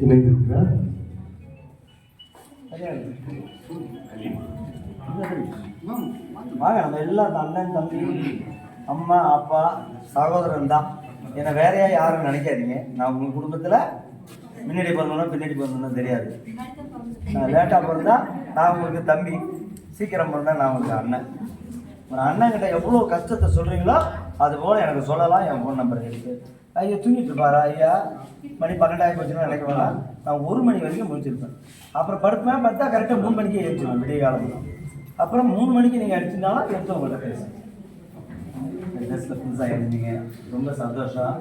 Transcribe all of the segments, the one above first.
இணைந்திருக்கிறார். வாங்க, நம்ம எல்லாம் அண்ணன் தம்பி அம்மா அப்பா சகோதரன் தான். ஏன்னா வேறையா யாரும் நினைக்காதீங்க. நான் உங்கள் குடும்பத்தில் முன்னாடி பிறந்தோன்னா பின்னாடி பிறந்தோன்னா தெரியாது. லேட்டாக பிறந்தா நான் உங்களுக்கு தம்பி, சீக்கிரம் பிறந்தா நான் உங்களுக்கு அண்ணன். ஒரு அண்ணன்கிட்ட எவ்வளோ கஷ்டத்தை சொல்கிறீங்களோ அதுபோல் எனக்கு சொல்லலாம். என் ஃபோன் நம்பர் இருக்குது. ஐயா தூங்கிட்டு இருப்பாரா? ஐயா மணி 12 போச்சுன்னா நினைக்க வேணாம். நான் 1 மணி வரைக்கும் முடிச்சிருப்பேன். அப்புறம் படுப்பேன். படுத்தா கரெக்டாக 3 மணிக்கு எழுச்சிடுவேன் விடிய காலத்தில். அப்புறம் 3 மணிக்கு நீங்கள் அடிச்சிருந்தாலும் எடுத்து உங்கள்கிட்ட பேசுவேன். ட்ரெஸ்ஸில் புதுசாக எழுதிங்க, ரொம்ப சந்தோஷம்.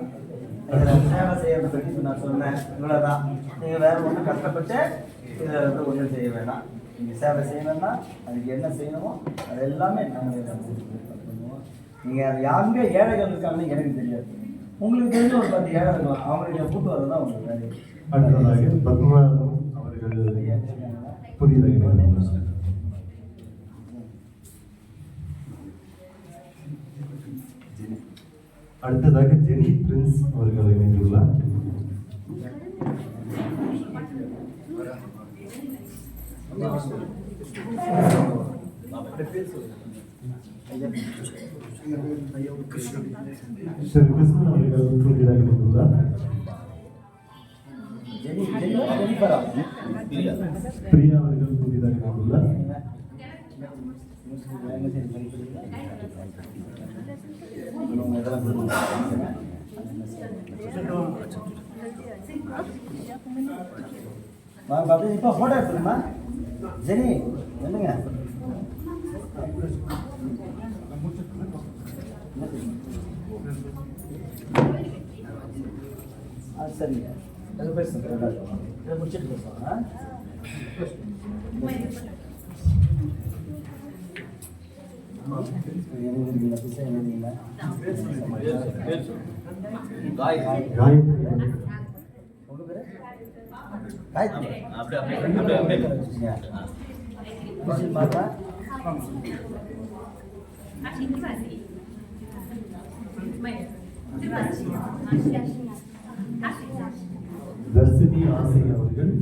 இதில் சேவை செய்யறதை பற்றி நான் சொன்னேன். இவ்வளோதான். நீங்கள் வேறு ஒன்றும் கஷ்டப்பட்டு இதில் வந்து ஒன்றும் செய்ய வேணாம். நீங்கள் சேவை செய்யணும்னா அதுக்கு என்ன செய்யணுமோ அது எல்லாமே நாங்கள் பண்ணுவோம். நீங்கள் அது யாருமே ஏழைகள் இருக்காங்கன்னு எனக்கு தெரியாது. உங்களுக்கு தெரிஞ்ச ஒரு 10 ஏழை இருக்கலாம். அவங்களுக்கு கூட்டு வரது தான் உங்களுக்கு வேலை. அடுத்ததாக பத்மநாபம் அவர்கள் புதிதாக அடுத்ததாக ஜெனி பிரின்ஸ் அவர்கள் இணைந்துள்ளார். ஸ்ரீ கிருஷ்ணன் அவர்கள் புதிதாக இணைந்துள்ளார். பிரியா அவர்கள் புதிதாக இணைந்துள்ளார். இப்போ ஃபோட்டோ எடுத்துருமா ஜெனி என்னங்க? சரிங்க, எது பேசுகிறேன் இதை முடிச்சுட்டு பேசுவாங்க. தர்சினி ஆசை அவர்கள்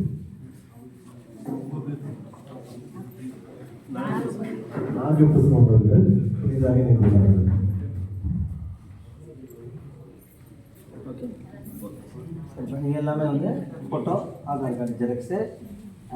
நாகபுஷ்பம் அவர்கள் புதிதாக இணைந்துள்ளார்கள். நீங்கள் எல்லாமே வந்து ஃபோட்டோ, ஆதார் கார்டு ஜெராக்ஸு,